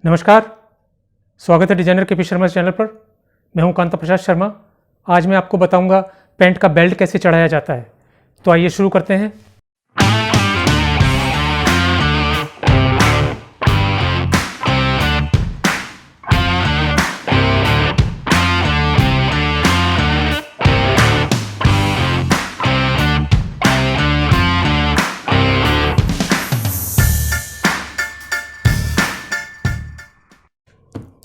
नमस्कार, स्वागत है डिजाइनर के पी शर्मा चैनल पर। मैं हूं कांता प्रसाद शर्मा। आज मैं आपको बताऊंगा पैंट का बेल्ट कैसे चढ़ाया जाता है। तो आइए शुरू करते हैं।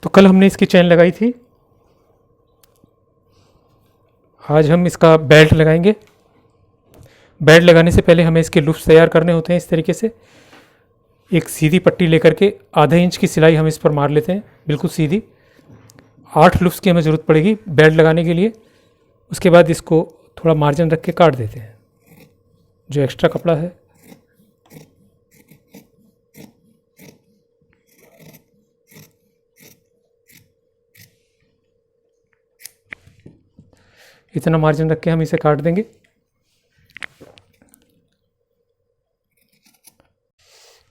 तो कल हमने इसकी चेन लगाई थी, आज हम इसका बेल्ट लगाएंगे। बेल्ट लगाने से पहले हमें इसके लूप्स तैयार करने होते हैं। इस तरीके से एक सीधी पट्टी लेकर के आधा इंच की सिलाई हम इस पर मार लेते हैं, बिल्कुल सीधी। 8 लूप्स की हमें ज़रूरत पड़ेगी बेल्ट लगाने के लिए। उसके बाद इसको थोड़ा मार्जिन रख के काट देते हैं जो एक्स्ट्रा कपड़ा है। इतना मार्जिन रख के हम इसे काट देंगे।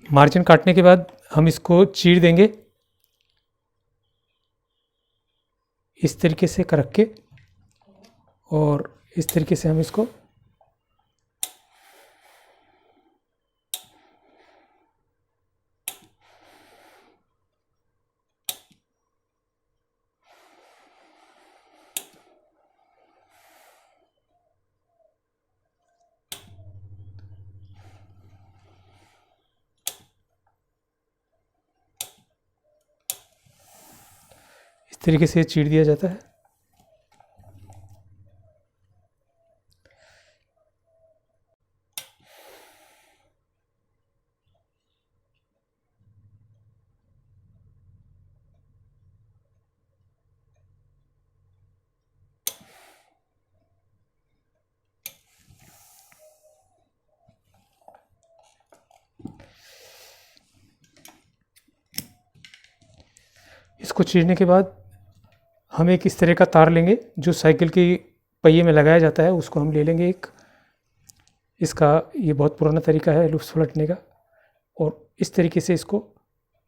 मार्जिन काटने के बाद हम इसको चीर देंगे इस तरीके से रख के, और इस तरीके से हम इसको इस तरीके से चीर दिया जाता है। इसको चीरने के बाद हम एक इस तरह का तार लेंगे जो साइकिल की पहिए में लगाया जाता है, उसको हम ले लेंगे एक। इसका ये बहुत पुराना तरीका है लूप्स पलटने का, और इस तरीके से इसको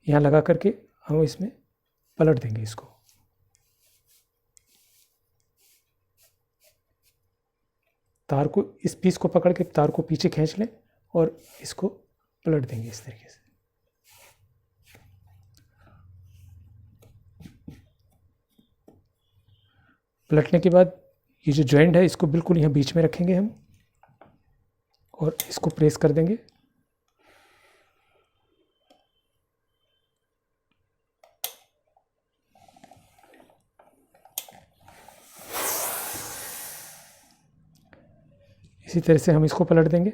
यहाँ लगा करके हम इसमें पलट देंगे। इसको तार को, इस पीस को पकड़ के तार को पीछे खींच लें और इसको पलट देंगे इस तरीके से। पलटने के बाद ये जो जॉइंट है इसको बिल्कुल यहाँ बीच में रखेंगे हम, और इसको प्रेस कर देंगे। इसी तरह से हम इसको पलट देंगे।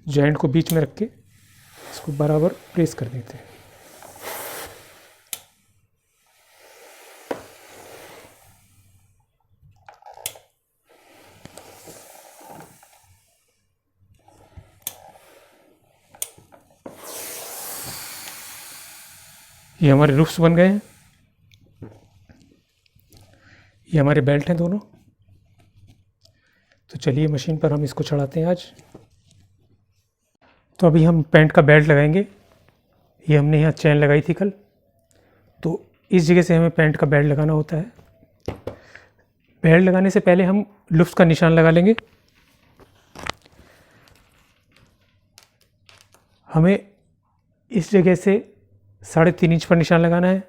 जॉइंट को बीच में रख के इसको बराबर प्रेस कर देते हैं। ये हमारे लूप्स बन गए हैं। ये हमारे बेल्ट हैं दोनों। तो चलिए मशीन पर हम इसको चढ़ाते हैं आज। तो अभी हम पैंट का बेल्ट लगाएंगे। ये हमने यहाँ चेन लगाई थी कल, तो इस जगह से हमें पैंट का बेल्ट लगाना होता है। बेल्ट लगाने से पहले हम लूप्स का निशान लगा लेंगे। हमें इस जगह से 3.5 इंच पर निशान लगाना है,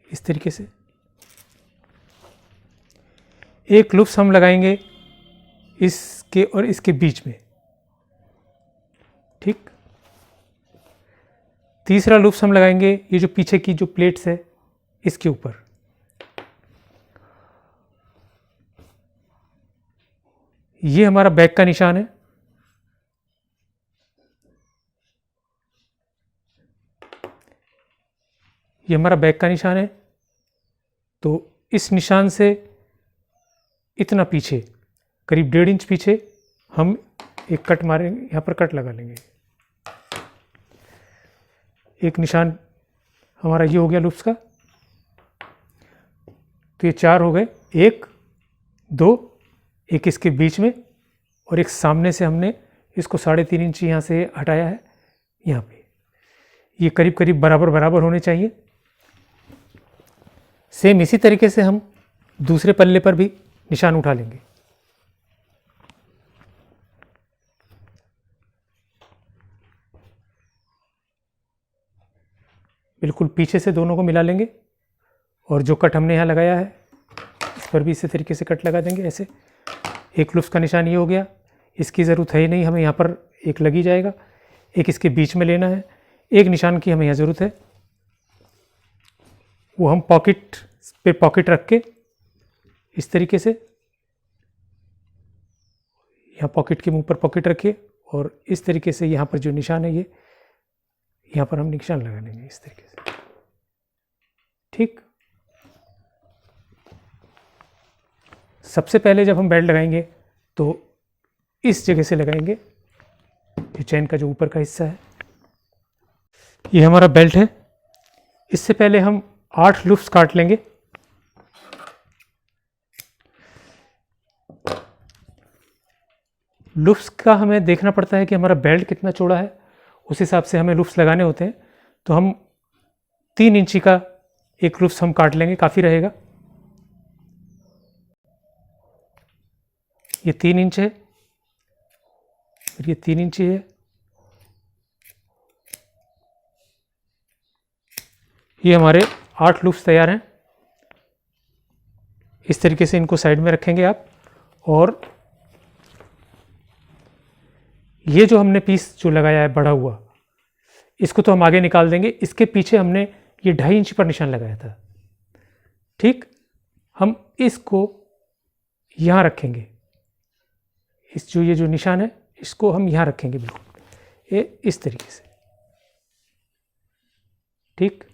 इस तरीके से। एक लूप्स हम लगाएंगे इसके और इसके बीच में, ठीक। तीसरा लूप्स हम लगाएंगे ये जो पीछे की जो प्लेट्स है इसके ऊपर। ये हमारा बैक का निशान है। ये हमारा बैक का निशान है। तो इस निशान से इतना पीछे, करीब 1.5 इंच पीछे हम एक कट मारेंगे, यहाँ पर कट लगा लेंगे। एक निशान हमारा ये हो गया लूप्स का। तो ये 4 हो गए, 1 2, एक इसके बीच में और एक सामने से हमने इसको 3.5 इंच यहाँ से हटाया है। यहाँ पे ये करीब करीब बराबर बराबर होने चाहिए। सेम इसी तरीके से हम दूसरे पल्ले पर भी निशान उठा लेंगे। बिल्कुल पीछे से दोनों को मिला लेंगे और जो कट हमने यहाँ लगाया है इस पर भी इसी तरीके से कट लगा देंगे। ऐसे एक लूप्स का निशान ये हो गया, इसकी ज़रूरत है ही नहीं, हमें यहाँ पर एक लग ही जाएगा। एक इसके बीच में लेना है, एक निशान की हमें यहाँ ज़रूरत है, वो हम पॉकेट पे पॉकेट रख के इस तरीके से यहाँ पॉकेट के मुंह पर पॉकेट रखिए और इस तरीके से यहाँ पर जो निशान है ये यहाँ पर हम निशान लगा लेंगे इस तरीके से। ठीक, सबसे पहले जब हम बेल्ट लगाएंगे तो इस जगह से लगाएंगे, ये चैन का जो ऊपर का हिस्सा है। ये हमारा बेल्ट है। इससे पहले हम 8 लूप्स काट लेंगे। लूप्स का हमें देखना पड़ता है कि हमारा बेल्ट कितना चौड़ा है, उस हिसाब से हमें लूप्स लगाने होते हैं। तो हम 3 इंची का एक लूप्स हम काट लेंगे, काफ़ी रहेगा। ये 3 इंच है, फिर ये 3 इंची है, ये हमारे 8 लूप्स तैयार हैं। इस तरीके से इनको साइड में रखेंगे आप। और ये जो हमने पीस जो लगाया है बढ़ा हुआ, इसको तो हम आगे निकाल देंगे। इसके पीछे हमने ये 2.5 इंच पर निशान लगाया था। ठीक, हम इसको यहाँ रखेंगे, ये जो निशान है इसको हम यहाँ रखेंगे बिल्कुल ये इस तरीके से। ठीक,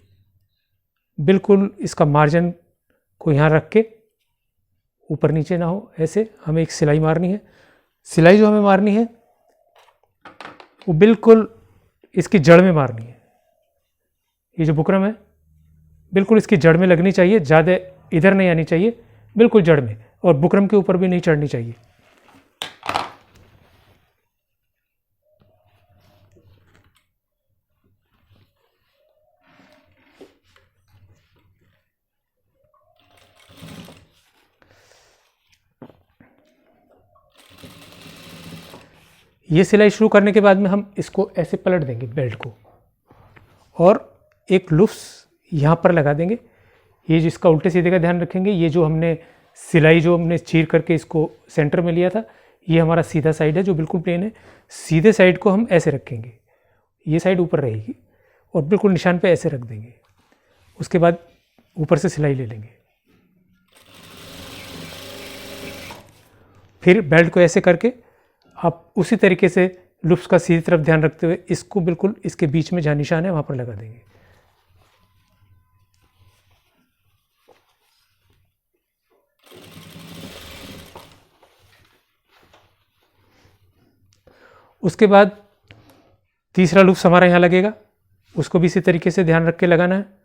बिल्कुल इसका मार्जिन को यहाँ रख के ऊपर नीचे ना हो, ऐसे हमें एक सिलाई मारनी है। सिलाई जो हमें मारनी है वो बिल्कुल इसकी जड़ में मारनी है। ये जो बुकरम है बिल्कुल इसकी जड़ में लगनी चाहिए, ज़्यादा इधर नहीं आनी चाहिए, बिल्कुल जड़ में, और बुकरम के ऊपर भी नहीं चढ़नी चाहिए। ये सिलाई शुरू करने के बाद में हम इसको ऐसे पलट देंगे बेल्ट को और एक लूप्स यहाँ पर लगा देंगे। ये जिसका उल्टे सीधे का ध्यान रखेंगे, ये जो हमने सिलाई जो हमने चीर करके इसको सेंटर में लिया था, ये हमारा सीधा साइड है जो बिल्कुल प्लेन है। सीधे साइड को हम ऐसे रखेंगे, ये साइड ऊपर रहेगी और बिल्कुल निशान पे ऐसे रख देंगे। उसके बाद ऊपर से सिलाई ले लेंगे। फिर बेल्ट को ऐसे करके आप उसी तरीके से लूप्स का सीधी तरफ ध्यान रखते हुए इसको बिल्कुल इसके बीच में जहाँ निशान है वहाँ पर लगा देंगे। उसके बाद तीसरा लूप्स हमारा यहाँ लगेगा, उसको भी इसी तरीके से ध्यान रख के लगाना है।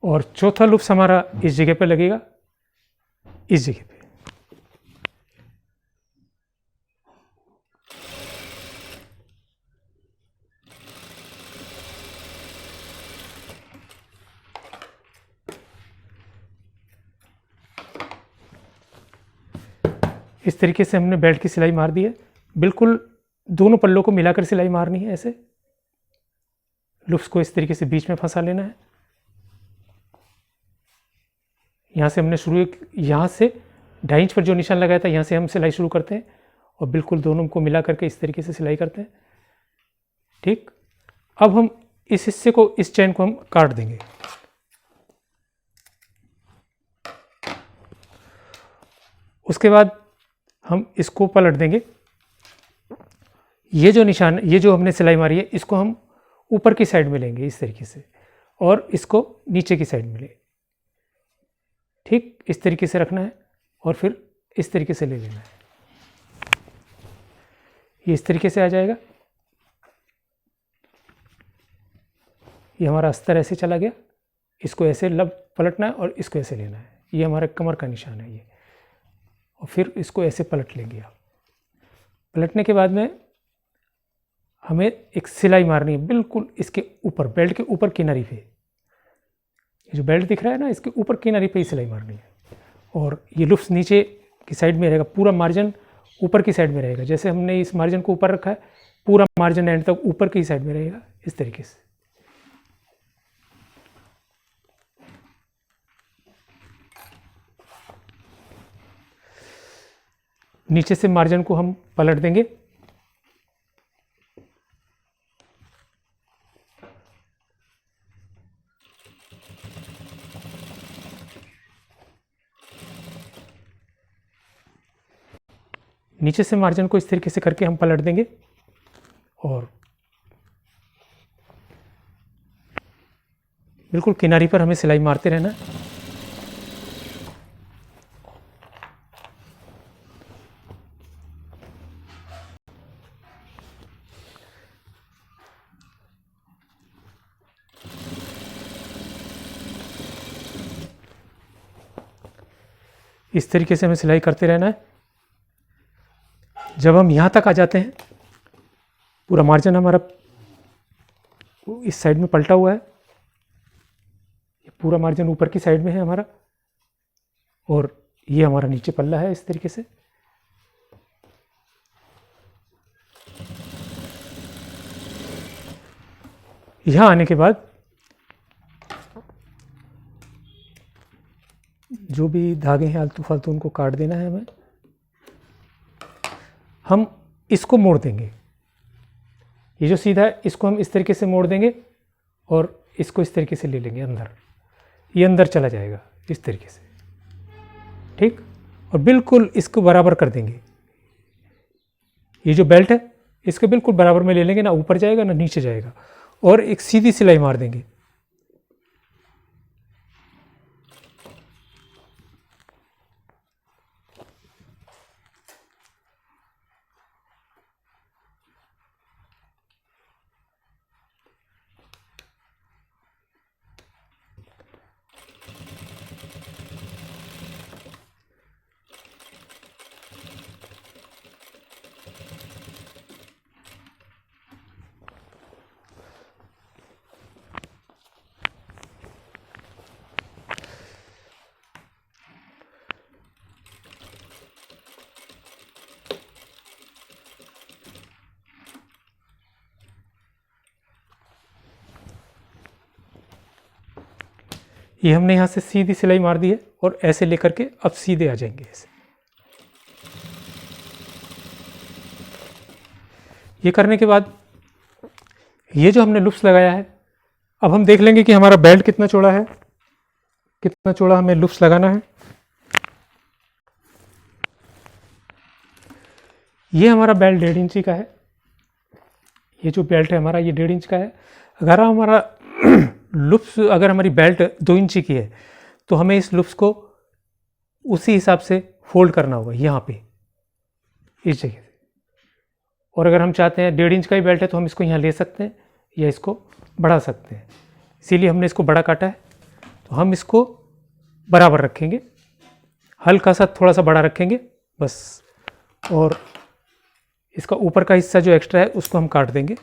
और चौथा लूप्स हमारा इस जगह पे लगेगा, इस जगह पे। इस तरीके से हमने बेल्ट की सिलाई मार दी है। बिल्कुल दोनों पल्लों को मिलाकर सिलाई मारनी है। ऐसे लूप्स को इस तरीके से बीच में फंसा लेना है। यहाँ से हमने शुरू, यहाँ से 2.5 इंच पर जो निशान लगाया था यहाँ से हम सिलाई शुरू करते हैं और बिल्कुल दोनों को मिला करके इस तरीके से सिलाई करते हैं। ठीक, अब हम इस हिस्से को, इस चैन को हम काट देंगे। उसके बाद हम इसको पलट देंगे। ये जो निशान, ये जो हमने सिलाई मारी है, इसको हम ऊपर की साइड में लेंगे इस तरीके से और इसको नीचे की साइड में लेंगे। ठीक, इस तरीके से रखना है और फिर इस तरीके से ले लेना है। ये इस तरीके से आ जाएगा। ये हमारा अस्तर ऐसे चला गया, इसको ऐसे लब पलटना है और इसको ऐसे लेना है। ये हमारे कमर का निशान है ये, और फिर इसको ऐसे पलट लेंगे आप। पलटने के बाद में हमें एक सिलाई मारनी है बिल्कुल इसके ऊपर, बेल्ट के ऊपर किनारी पे। ये जो बेल्ट दिख रहा है ना, इसके ऊपर किनारी पे ही सिलाई मारनी है। और ये लुफ्स नीचे की साइड में रहेगा, पूरा मार्जिन ऊपर की साइड में रहेगा। जैसे हमने इस मार्जिन को ऊपर रखा है, पूरा मार्जिन एंड तक ऊपर की साइड में रहेगा, इस तरीके से। नीचे से मार्जिन को हम पलट देंगे। नीचे से मार्जिन को इस तरीके से करके हम पलट देंगे और बिल्कुल किनारी पर हमें सिलाई मारते रहना। इस तरीके से हमें सिलाई करते रहना है। जब हम यहाँ तक आ जाते हैं, पूरा मार्जिन हमारा इस साइड में पलटा हुआ है, ये पूरा मार्जिन ऊपर की साइड में है हमारा, और ये हमारा नीचे पल्ला है इस तरीके से। यहाँ आने के बाद जो भी धागे हैं आलतू फालतू उनको काट देना है हमें। हम इसको मोड़ देंगे, ये जो सीधा है इसको हम इस तरीके से मोड़ देंगे और इसको इस तरीके से ले लेंगे अंदर। ये अंदर चला जाएगा इस तरीके से, ठीक। और बिल्कुल इसको बराबर कर देंगे। ये जो बेल्ट है इसको बिल्कुल बराबर में ले लेंगे, ना ऊपर जाएगा ना नीचे जाएगा, और एक सीधी सिलाई मार देंगे। ये हमने यहाँ से सीधी सिलाई मार दी है और ऐसे लेकर के अब सीधे आ जाएंगे ऐसे। ये करने के बाद ये जो हमने लुप्स लगाया है, अब हम देख लेंगे कि हमारा बेल्ट कितना चौड़ा है, कितना चौड़ा हमें लुप्स लगाना है। ये हमारा बेल्ट 1.5 इंची का है। ये जो बेल्ट है हमारा, ये 1.5 इंच का है। अगर हमारा लुप्स, अगर हमारी बेल्ट 2 इंची की है तो हमें इस लुप्स को उसी हिसाब से फोल्ड करना होगा यहाँ पे, इस जगह से। और अगर हम चाहते हैं 1.5 इंच का ही बेल्ट है तो हम इसको यहाँ ले सकते हैं या इसको बढ़ा सकते हैं। इसीलिए हमने इसको बड़ा काटा है। तो हम इसको बराबर रखेंगे, हल्का सा थोड़ा सा बड़ा रखेंगे बस, और इसका ऊपर का हिस्सा जो एक्स्ट्रा है उसको हम काट देंगे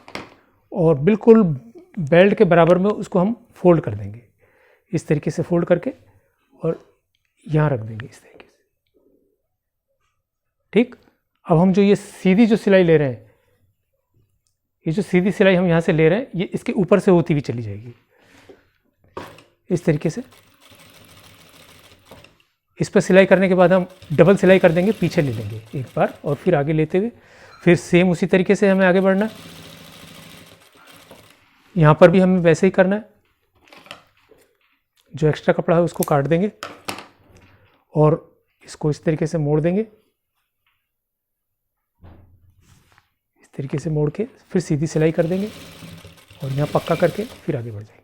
और बिल्कुल बेल्ट के बराबर में उसको हम फोल्ड कर देंगे, इस तरीके से फोल्ड करके, और यहाँ रख देंगे इस तरीके से, ठीक। अब हम जो ये सीधी जो सिलाई ले रहे हैं, ये जो सीधी सिलाई हम यहाँ से ले रहे हैं, ये इसके ऊपर से होती हुई चली जाएगी इस तरीके से। इस पर सिलाई करने के बाद हम डबल सिलाई कर देंगे, पीछे ले लेंगे एक बार और फिर आगे लेते हुए, फिर सेम उसी तरीके से हमें आगे बढ़ना है। यहाँ पर भी हमें वैसे ही करना है। जो एक्स्ट्रा कपड़ा है उसको काट देंगे और इसको इस तरीके से मोड़ देंगे, इस तरीके से मोड़ के फिर सीधी सिलाई कर देंगे और यहाँ पक्का करके फिर आगे बढ़ जाएंगे।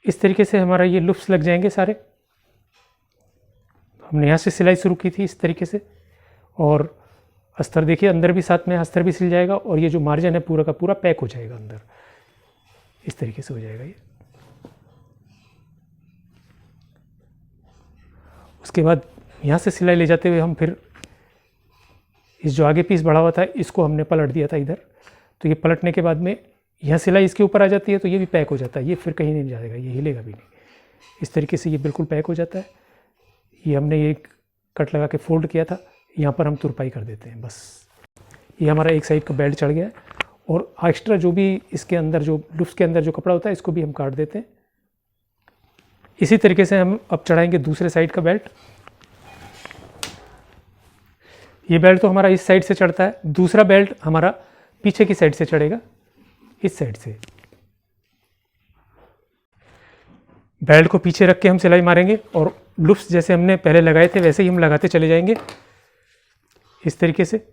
इस तरीके से हमारा ये लूप्स लग जाएंगे सारे। हमने यहाँ से सिलाई शुरू की थी इस तरीके से, और अस्तर देखिए अंदर भी साथ में अस्तर भी सिल जाएगा, और ये जो मार्जिन है पूरा का पूरा पैक हो जाएगा अंदर, इस तरीके से हो जाएगा ये। उसके बाद यहाँ से सिलाई ले जाते हुए हम फिर इस जो आगे पीस बढ़ा हुआ था इसको हमने पलट दिया था इधर, तो ये पलटने के बाद में यहाँ सिलाई इसके ऊपर आ जाती है, तो ये भी पैक हो जाता है, ये फिर कहीं नहीं जाएगा, ये हिलेगा भी नहीं। इस तरीके से ये बिल्कुल पैक हो जाता है। ये हमने ये कट लगा के फोल्ड किया था, यहाँ पर हम तुरपाई कर देते हैं बस। ये हमारा एक साइड का बेल्ट चढ़ गया है, और एक्स्ट्रा जो भी इसके अंदर जो लूप्स के अंदर जो कपड़ा होता है इसको भी हम काट देते हैं। इसी तरीके से हम अब चढ़ाएंगे दूसरे साइड का बेल्ट। ये बेल्ट तो हमारा इस साइड से चढ़ता है, दूसरा बेल्ट हमारा पीछे की साइड से चढ़ेगा, इस साइड से। बेल्ट को पीछे रख के हम सिलाई मारेंगे, और लूप्स जैसे हमने पहले लगाए थे वैसे ही हम लगाते चले जाएंगे। इस तरीके से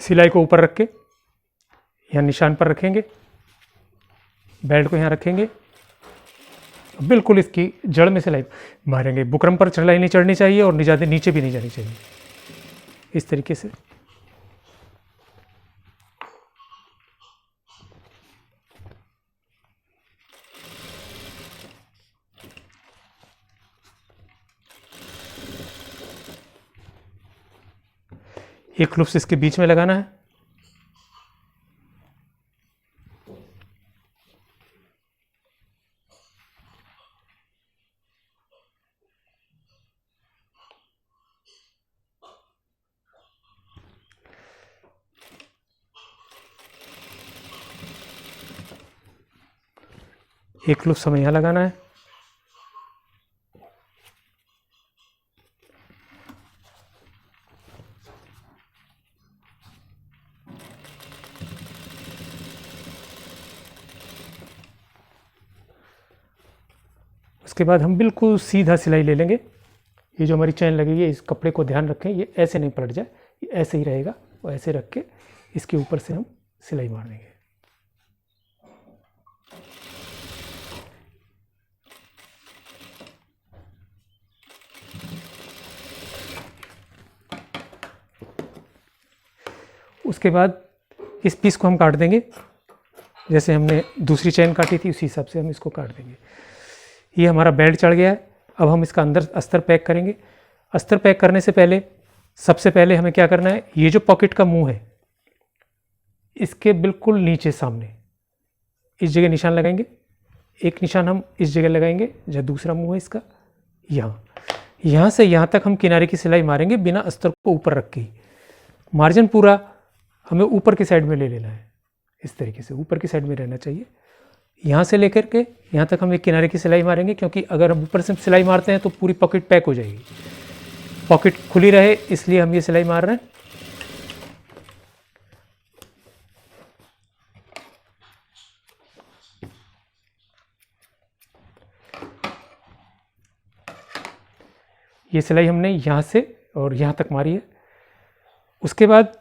सिलाई को ऊपर रख के यहाँ निशान पर रखेंगे, बेल्ट को यहाँ रखेंगे, बिल्कुल इसकी जड़ में सिलाई मारेंगे। बुकरम पर सिलाई नहीं चढ़नी चाहिए और ज़्यादा नीचे भी नहीं जानी चाहिए, इस तरीके से। एक लूप्स इसके बीच में लगाना है, एक लूप्स हमें यहाँ लगाना है। उसके बाद हम बिल्कुल सीधा सिलाई ले लेंगे। ये जो हमारी चैन लगेगी इस कपड़े को ध्यान रखें, ये ऐसे नहीं पलट जाए, ये ऐसे ही रहेगा, और ऐसे रख के इसके ऊपर से हम सिलाई मार देंगे। उसके बाद इस पीस को हम काट देंगे, जैसे हमने दूसरी चैन काटी थी उसी हिसाब से हम इसको काट देंगे। ये हमारा बेल्ट चढ़ गया है। अब हम इसका अंदर अस्तर पैक करेंगे। अस्तर पैक करने से पहले सबसे पहले हमें क्या करना है, ये जो पॉकेट का मुंह है इसके बिल्कुल नीचे सामने इस जगह निशान लगाएंगे। एक निशान हम इस जगह लगाएंगे जहाँ दूसरा मुंह है इसका, यहाँ से यहाँ तक हम किनारे की सिलाई मारेंगे बिना अस्तर को ऊपर रख के ही। मार्जिन पूरा हमें ऊपर की साइड में ले लेना है, इस तरीके से ऊपर की साइड में रहना चाहिए। यहाँ से लेकर के यहाँ तक हम एक किनारे की सिलाई मारेंगे, क्योंकि अगर हम ऊपर से सिलाई मारते हैं तो पूरी पॉकेट पैक हो जाएगी। पॉकेट खुली रहे इसलिए हम ये सिलाई मार रहे हैं। ये सिलाई हमने यहाँ से और यहाँ तक मारी है। उसके बाद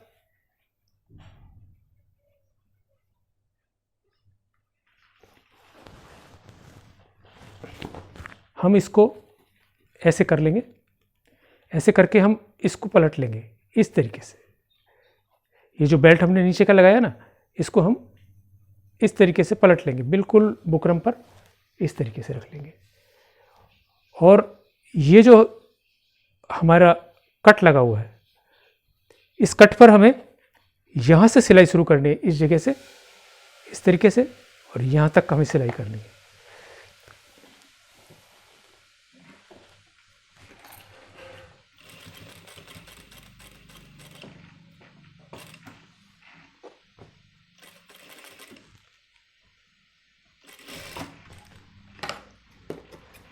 हम इसको ऐसे कर लेंगे, ऐसे करके हम इसको पलट लेंगे इस तरीके से। ये जो बेल्ट हमने नीचे का लगाया ना, इसको हम इस तरीके से पलट लेंगे, बिल्कुल बुकरम पर इस तरीके से रख लेंगे। और ये जो हमारा कट लगा हुआ है, इस कट पर हमें यहाँ से सिलाई शुरू करनी है, इस जगह से इस तरीके से, और यहाँ तक हमें सिलाई करनी है।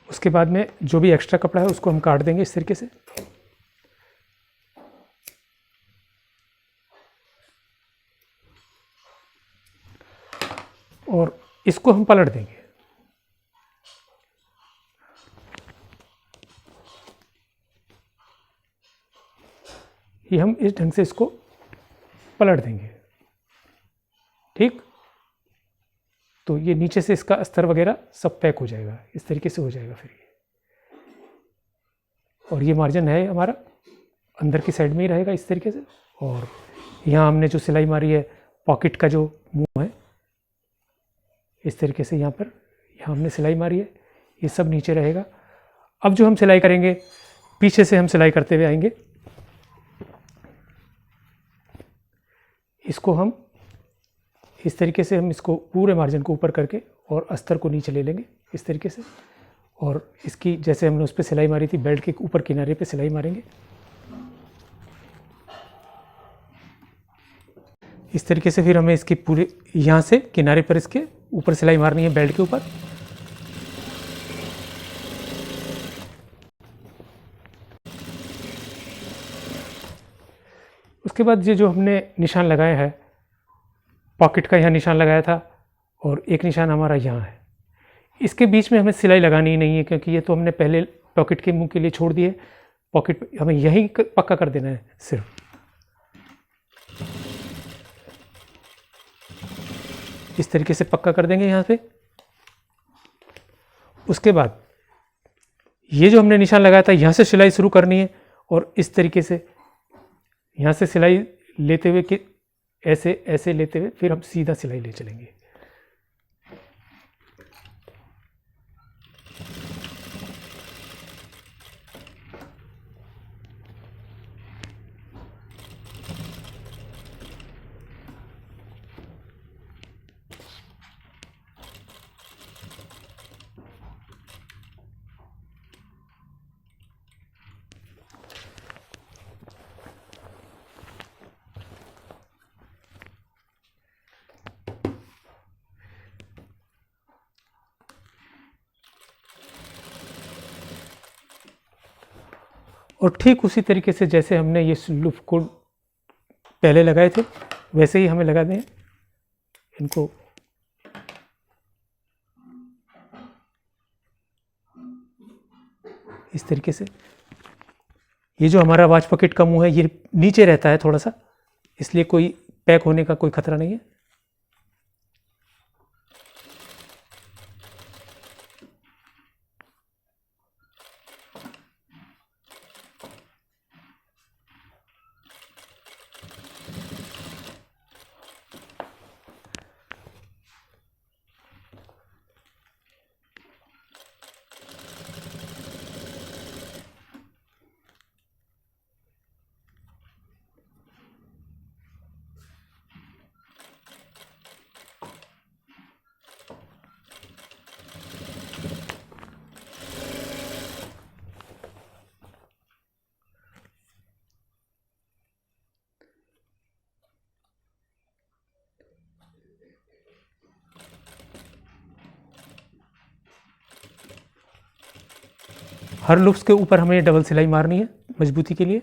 उसके बाद में जो भी एक्स्ट्रा कपड़ा है उसको हम काट देंगे इस तरीके से। और इसको हम पलट देंगे। ये हम इस ढंग से इसको पलट देंगे, ठीक। तो ये नीचे से इसका अस्तर वगैरह सब पैक हो जाएगा, इस तरीके से हो जाएगा फिर ये। और ये मार्जिन है हमारा अंदर की साइड में ही रहेगा इस तरीके से। और यहाँ हमने जो सिलाई मारी है पॉकेट का जो मुंह है, इस तरीके से यहाँ हमने सिलाई मारी है, ये सब नीचे रहेगा। अब जो हम सिलाई करेंगे पीछे से हम सिलाई करते हुए आएंगे। इसको हम इस तरीके से हम इसको पूरे मार्जिन को ऊपर करके और अस्तर को नीचे ले लेंगे इस तरीके से। और इसकी जैसे हमने उस पर सिलाई मारी थी बेल्ट के ऊपर किनारे पे सिलाई मारेंगे इस तरीके से। फिर हमें इसकी पूरे यहाँ से किनारे पर इसके ऊपर सिलाई मारनी है बेल्ट के ऊपर। उसके बाद ये जो हमने निशान लगाया है पॉकेट का, यहाँ निशान लगाया था और एक निशान हमारा यहाँ है, इसके बीच में हमें सिलाई लगानी ही नहीं है क्योंकि ये तो हमने पहले पॉकेट के मुंह के लिए छोड़ दिए। पॉकेट हमें यहीं पक्का कर देना है सिर्फ। इस तरीके से पक्का कर देंगे यहाँ पे। उसके बाद ये जो हमने निशान लगाया था यहाँ से सिलाई शुरू करनी है और इस तरीके से यहाँ से सिलाई लेते हुए कि ऐसे ऐसे लेते हुए फिर हम सीधा सिलाई ले चलेंगे। और ठीक उसी तरीके से जैसे हमने ये लूप को पहले लगाए थे वैसे ही हमें लगा दें इनको। इस तरीके से ये जो हमारा वॉच पॉकेट का मुंह है ये नीचे रहता है थोड़ा सा, इसलिए कोई पैक होने का कोई खतरा नहीं है। हर लूप्स के ऊपर हमें डबल सिलाई मारनी है मजबूती के लिए।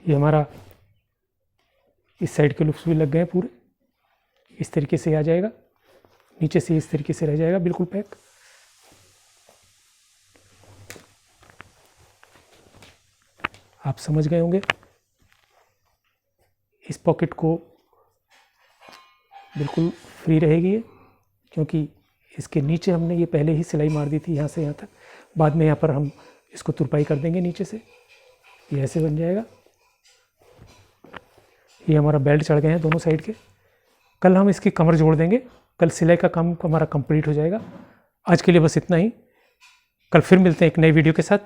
ये हमारा इस साइड के लूप्स भी लग गए हैं पूरे, इस तरीके से आ जाएगा, नीचे से इस तरीके से रह जाएगा बिल्कुल पैक। आप समझ गए होंगे। इस पॉकेट को बिल्कुल फ्री रहेगी ये, क्योंकि इसके नीचे हमने ये पहले ही सिलाई मार दी थी यहाँ से यहाँ तक। बाद में यहाँ पर हम इसको तुरपाई कर देंगे नीचे से, ये ऐसे बन जाएगा। ये हमारा बेल्ट चढ़ गए हैं दोनों साइड के। कल हम इसकी कमर जोड़ देंगे, कल सिलाई का काम हमारा कंप्लीट हो जाएगा। आज के लिए बस इतना ही, कल फिर मिलते हैं एक नई वीडियो के साथ।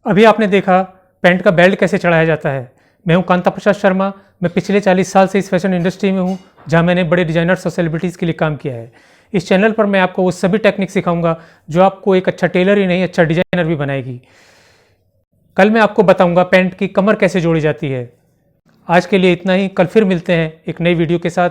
अभी आपने देखा पैंट का बेल्ट कैसे चढ़ाया जाता है। मैं हूं कांता प्रसाद शर्मा। मैं पिछले 40 साल से इस फैशन इंडस्ट्री में हूं, जहां मैंने बड़े डिजाइनर्स और सेलिब्रिटीज़ के लिए काम किया है। इस चैनल पर मैं आपको वो सभी टेक्निक सिखाऊंगा जो आपको एक अच्छा टेलर ही नहीं, अच्छा डिजाइनर भी बनाएगी। कल मैं आपको बताऊंगा पैंट की कमर कैसे जोड़ी जाती है। आज के लिए इतना ही, कल फिर मिलते हैं एक नई वीडियो के साथ।